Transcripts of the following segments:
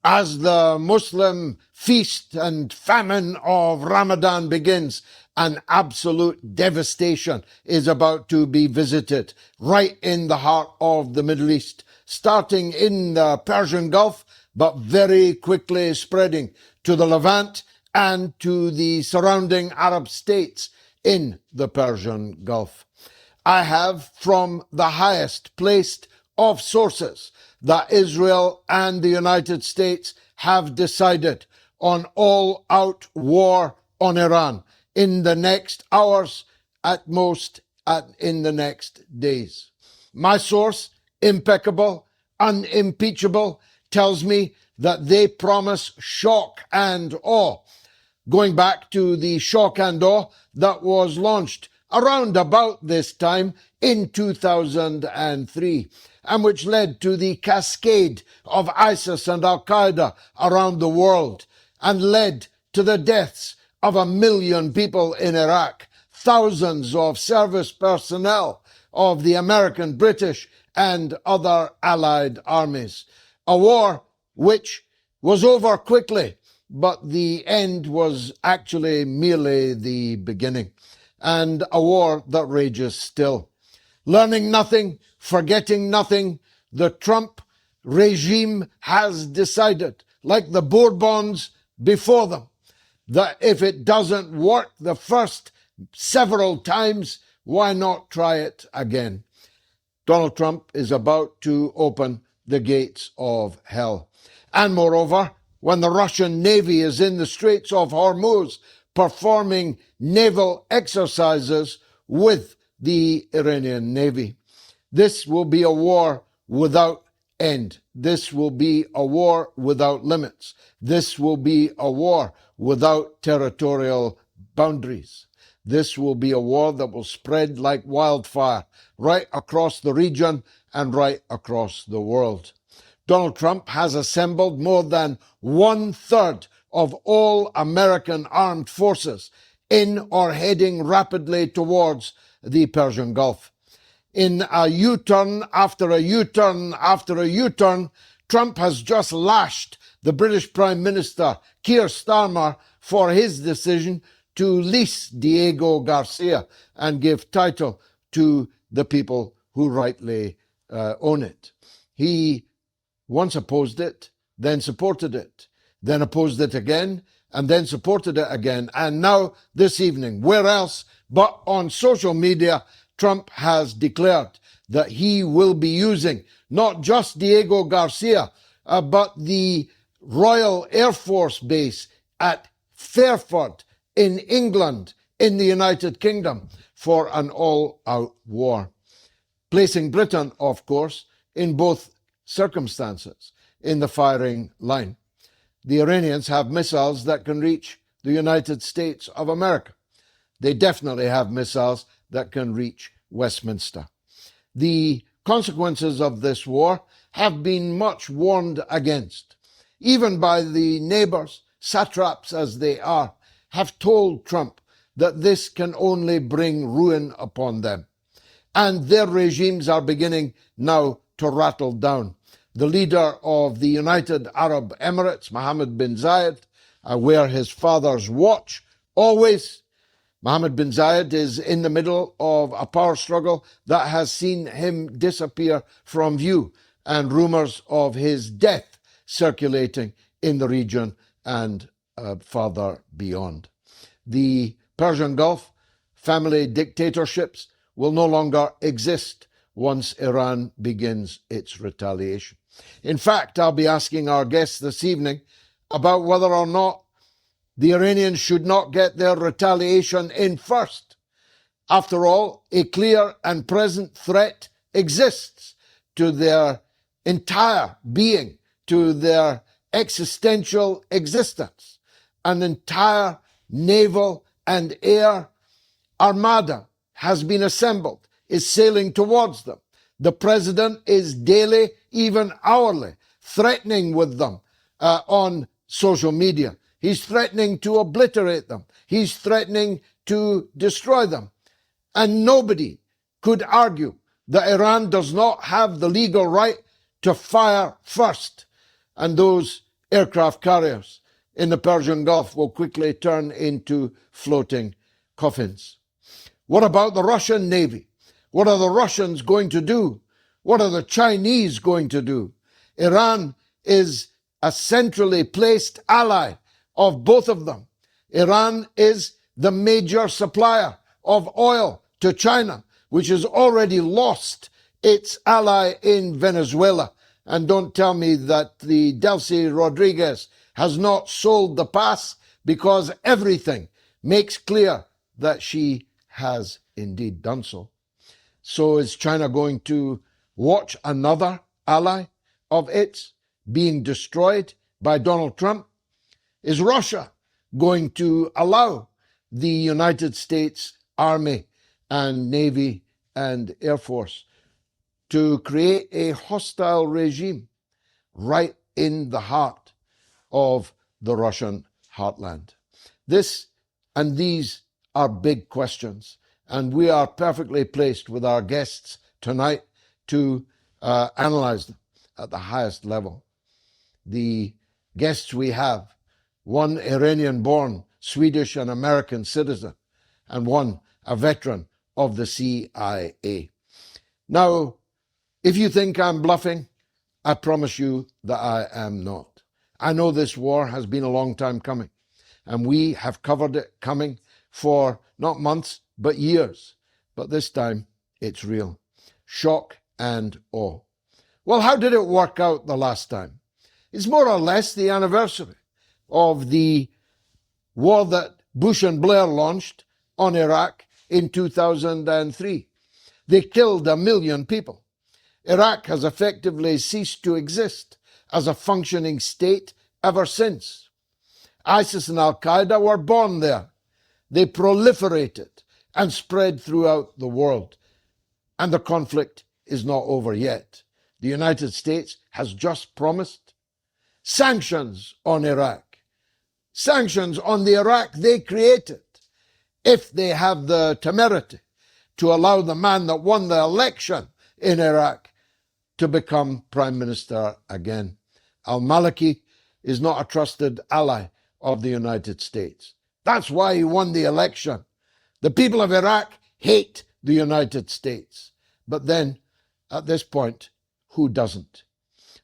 as the Muslim feast and famine of Ramadan begins, an absolute devastation is about to be visited right in the heart of the Middle East, starting in the Persian Gulf, but very quickly spreading to the Levant and to the surrounding Arab states in the Persian Gulf. I have from the highest placed of sources that Israel and the United States have decided on all-out war on Iran in the next hours, at most in the next days. My source, impeccable, unimpeachable, tells me that they promise shock and awe, going back to the shock and awe that was launched around about this time in 2003, and which led to the cascade of ISIS and Al-Qaeda around the world, and led to the deaths of 1 million people in Iraq, thousands of service personnel of the American, British, and other allied armies. A war which was over quickly, but the end was actually merely the beginning, and a war that rages still. Learning nothing, forgetting nothing, the Trump regime has decided, like the Bourbons before them, that if it doesn't work the first several times, why not try it again? Donald Trump is about to open the gates of hell. And moreover, when the Russian Navy is in the Straits of Hormuz performing naval exercises with the Iranian Navy, this will be a war without end. This will be a war without limits. This will be a war without territorial boundaries. This will be a war that will spread like wildfire right across the region and right across the world. Donald Trump has assembled more than 1/3 of all American armed forces in or heading rapidly towards the Persian Gulf. In a U-turn after a U-turn after a U-turn, Trump has just lashed the British Prime Minister, Keir Starmer, for his decision to lease Diego Garcia and give title to the people who rightly own it. He once opposed it, then supported it, then opposed it again, and then supported it again. And now, this evening, where else but on social media, Trump has declared that he will be using not just Diego Garcia, but the Royal Air Force Base at Fairford in England, in the United Kingdom, for an all-out war, placing Britain, of course, in both circumstances in the firing line. The Iranians have missiles that can reach the United States of America. They definitely have missiles that can reach Westminster. The consequences of this war have been much warned against. Even by the neighbors, satraps as they are, have told Trump that this can only bring ruin upon them. And their regimes are beginning now to rattle down. The leader of the United Arab Emirates, Mohammed bin Zayed, I wear his father's watch always. Mohammed bin Zayed is in the middle of a power struggle that has seen him disappear from view, and rumors of his death circulating in the region and farther beyond. The Persian Gulf family dictatorships will no longer exist once Iran begins its retaliation. In fact, I'll be asking our guests this evening about whether or not the Iranians should not get their retaliation in first. After all, a clear and present threat exists to their entire being, to their existential existence. An entire naval and air armada has been assembled, is sailing towards them. The president is daily, even hourly, threatening with them on social media. He's threatening to obliterate them. He's threatening to destroy them. And nobody could argue that Iran does not have the legal right to fire first. And those aircraft carriers in the Persian Gulf will quickly turn into floating coffins. What about the Russian Navy? What are the Russians going to do? What are the Chinese going to do? Iran is a centrally placed ally of both of them. Iran is the major supplier of oil to China, which has already lost its ally in Venezuela. And don't tell me that the Delcy Rodriguez has not sold the pass, because everything makes clear that she has indeed done so. So is China going to watch another ally of its being destroyed by Donald Trump? Is Russia going to allow the United States Army and Navy and Air Force to create a hostile regime right in the heart of the Russian heartland? This and these are big questions, and we are perfectly placed with our guests tonight to analyze them at the highest level. The guests we have, one Iranian-born Swedish and American citizen, and one a veteran of the CIA. Now, if you think I'm bluffing, I promise you that I am not. I know this war has been a long time coming, and we have covered it coming for not months, but years. But this time, it's real. Shock and awe. Well, how did it work out the last time? It's more or less the anniversary of the war that Bush and Blair launched on Iraq in 2003. They killed 1 million people. Iraq has effectively ceased to exist as a functioning state ever since. ISIS and Al-Qaeda were born there. They proliferated and spread throughout the world. And the conflict is not over yet. The United States has just promised sanctions on Iraq. Sanctions on the Iraq they created, if they have the temerity to allow the man that won the election in Iraq to become Prime Minister again. Al-Maliki is not a trusted ally of the United States. That's why he won the election. The people of Iraq hate the United States. But then, at this point, who doesn't?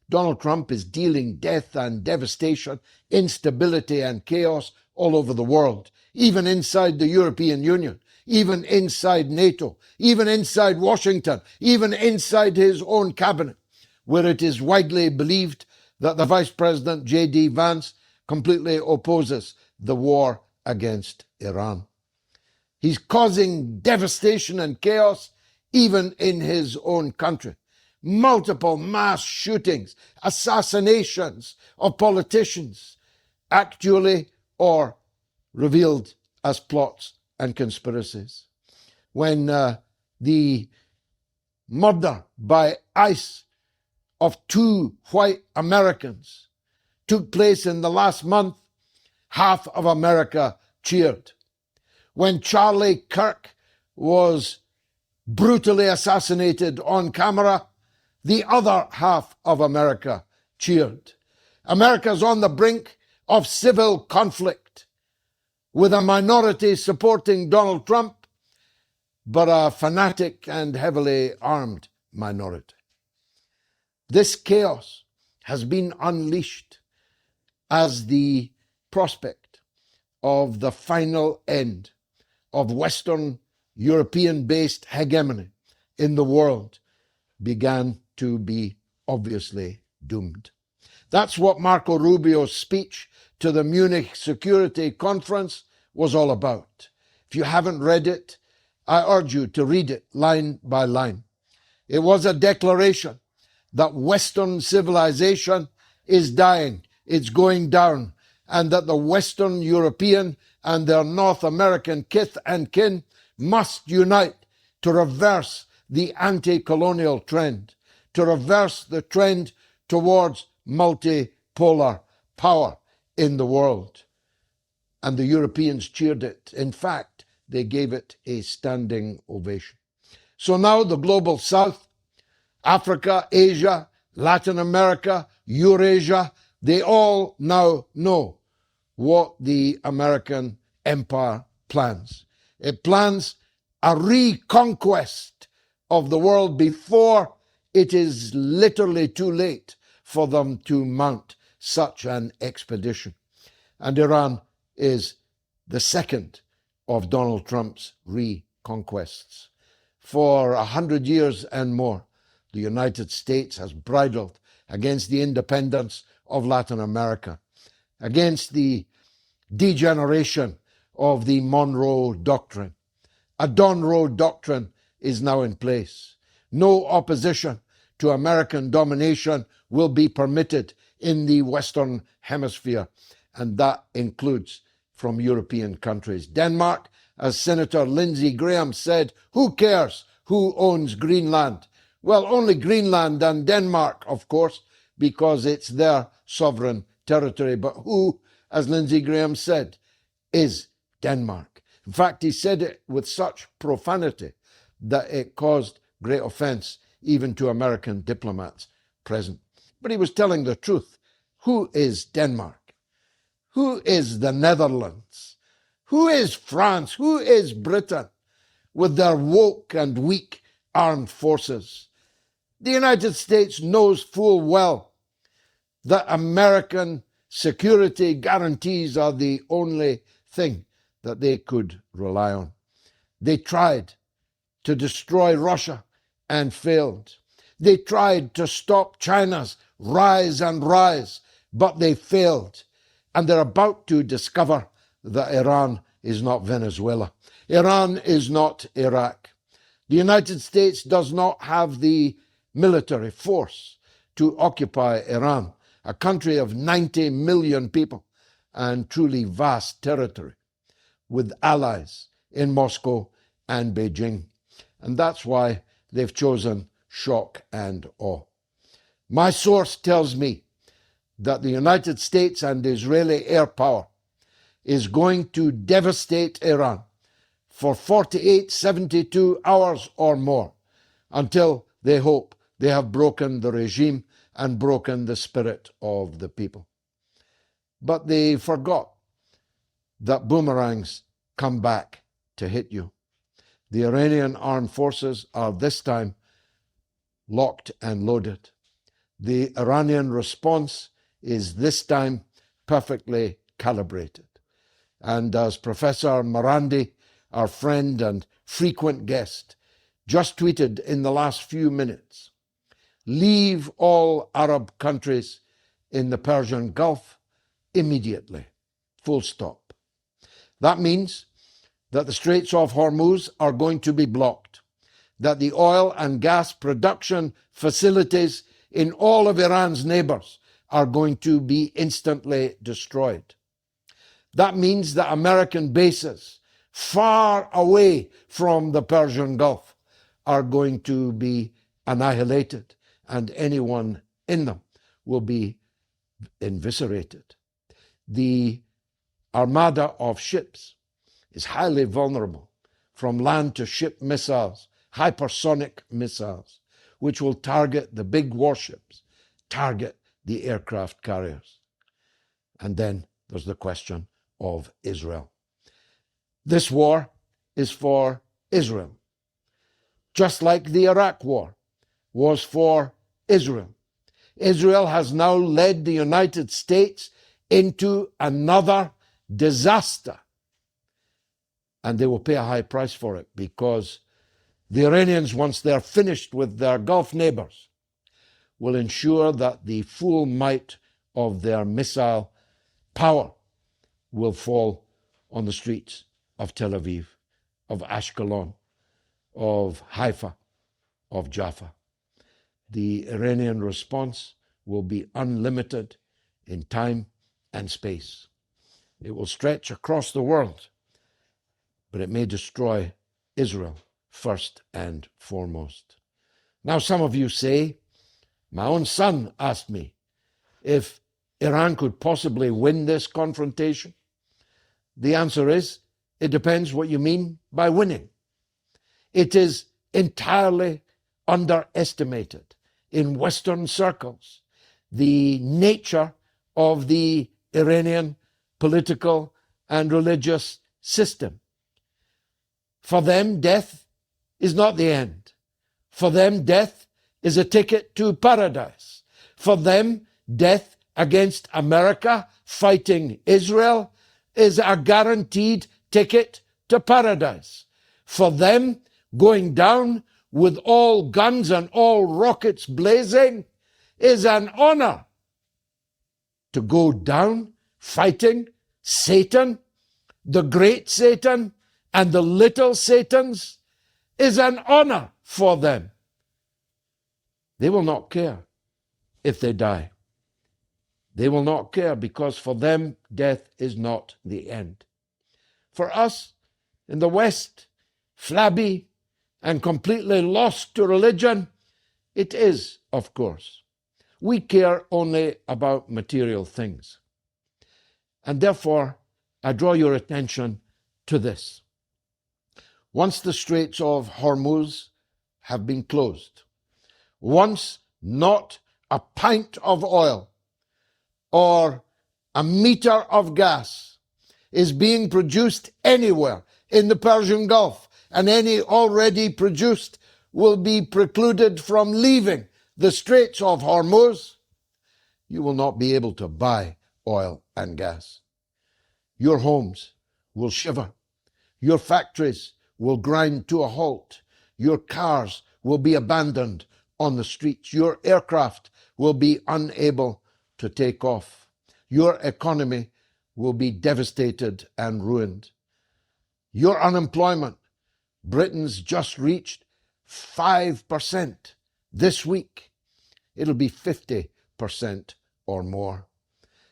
Donald Trump is dealing death and devastation, instability and chaos all over the world, even inside the European Union, even inside NATO, even inside Washington, even inside his own cabinet, where it is widely believed that the Vice President, J.D. Vance, completely opposes the war against Iran. He's causing devastation and chaos even in his own country. Multiple mass shootings, assassinations of politicians, actually or revealed as plots and conspiracies. When the murder by ICE of 2 white Americans took place in the last month, half of America cheered. When Charlie Kirk was brutally assassinated on camera, the other half of America cheered. America's on the brink of civil conflict, with a minority supporting Donald Trump, but a fanatic and heavily armed minority. This chaos has been unleashed as the prospect of the final end of Western European-based hegemony in the world began to be obviously doomed. That's what Marco Rubio's speech to the Munich Security Conference was all about. If you haven't read it, I urge you to read it line by line. It was a declaration that Western civilization is dying, it's going down, and that the Western European and their North American kith and kin must unite to reverse the anti-colonial trend, to reverse the trend towards multipolar power in the world. And the Europeans cheered it. In fact, they gave it a standing ovation. So now the global South, Africa, Asia, Latin America, Eurasia, They all now know what the American empire plans. It plans a reconquest of the world before it is literally too late for them to mount such an expedition. And Iran is the second of Donald Trump's reconquests. For 100 years and more, the United States has bridled against the independence of Latin America, against the degeneration of the Monroe Doctrine. A Monroe Doctrine is now in place. No opposition to American domination will be permitted in the Western Hemisphere, and that includes from European countries. Denmark, as Senator Lindsey Graham said, who cares who owns Greenland? Well, only Greenland and Denmark, of course, because it's their sovereign territory. But who, as Lindsey Graham said, is Denmark? In fact, he said it with such profanity that it caused great offense even to American diplomats present. But he was telling the truth. Who is Denmark? Who is the Netherlands? Who is France? Who is Britain with their woke and weak armed forces? The United States knows full well that American security guarantees are the only thing that they could rely on. They tried to destroy Russia and failed. They tried to stop China's rise and rise, but they failed. And they're about to discover that Iran is not Venezuela. Iran is not Iraq. The United States does not have the military force to occupy Iran, a country of 90 million people and truly vast territory, with allies in Moscow and Beijing. And that's why they've chosen shock and awe. My source tells me that the United States and Israeli air power is going to devastate Iran for 48, 72 hours or more until they hope they have broken the regime and broken the spirit of the people. But they forgot that boomerangs come back to hit you. The Iranian armed forces are this time locked and loaded. The Iranian response is this time perfectly calibrated. And as Professor Marandi, our friend and frequent guest, just tweeted in the last few minutes, leave all Arab countries in the Persian Gulf immediately, full stop. That means that the Straits of Hormuz are going to be blocked, that the oil and gas production facilities in all of Iran's neighbors are going to be instantly destroyed. That means that American bases far away from the Persian Gulf are going to be annihilated, and anyone in them will be eviscerated. The armada of ships is highly vulnerable from land to ship missiles, hypersonic missiles, which will target the big warships, target the aircraft carriers. And then there's the question of Israel. This war is for Israel, just like the Iraq war was for Israel. Israel has now led the United States into another disaster, and they will pay a high price for it, because the Iranians, once they're finished with their Gulf neighbors, will ensure that the full might of their missile power will fall on the streets of Tel Aviv, of Ashkelon, of Haifa, of Jaffa. The Iranian response will be unlimited in time and space. It will stretch across the world, but it may destroy Israel first and foremost. Now, some of you say, my own son asked me if Iran could possibly win this confrontation. The answer is, it depends what you mean by winning. It is entirely underestimated in Western circles the nature of the Iranian political and religious system. For them, death is not the end. For them, death is a ticket to paradise. For them, death against America fighting Israel is a guaranteed ticket to paradise. For them, going down with all guns and all rockets blazing is an honor. To go down fighting Satan, the great Satan and the little Satans, is an honor for them. They will not care if they die. They will not care, because for them, death is not the end. For us in the West, flabby and completely lost to religion, it is, of course. We care only about material things. And therefore, I draw your attention to this. Once the Straits of Hormuz have been closed, once not a pint of oil or a meter of gas is being produced anywhere in the Persian Gulf, and any already produced will be precluded from leaving the Straits of Hormuz, you will not be able to buy oil and gas. Your homes will shiver. Your factories will grind to a halt. Your cars will be abandoned on the streets. Your aircraft will be unable to take off. Your economy will be devastated and ruined. Your unemployment, Britain's just reached 5% this week. It'll be 50% or more.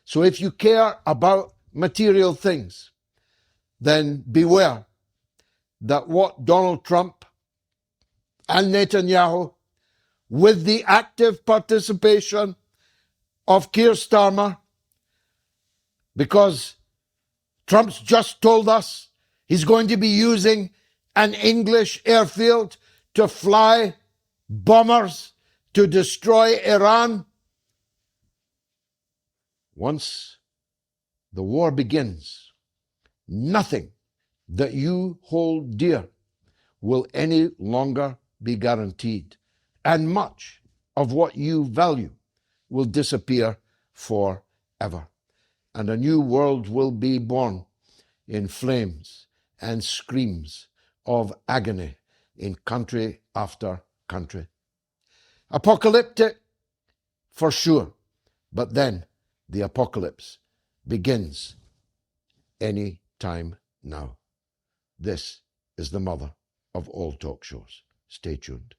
So if you care about material things, then beware that what Donald Trump and Netanyahu, with the active participation of Keir Starmer, because Trump's just told us he's going to be using an English airfield to fly bombers to destroy Iran. Once the war begins, nothing that you hold dear will any longer be guaranteed, and much of what you value will disappear forever. And a new world will be born in flames and screams of agony in country after country. Apocalyptic for sure, but then the apocalypse begins any time now. This is the mother of all talk shows. Stay tuned.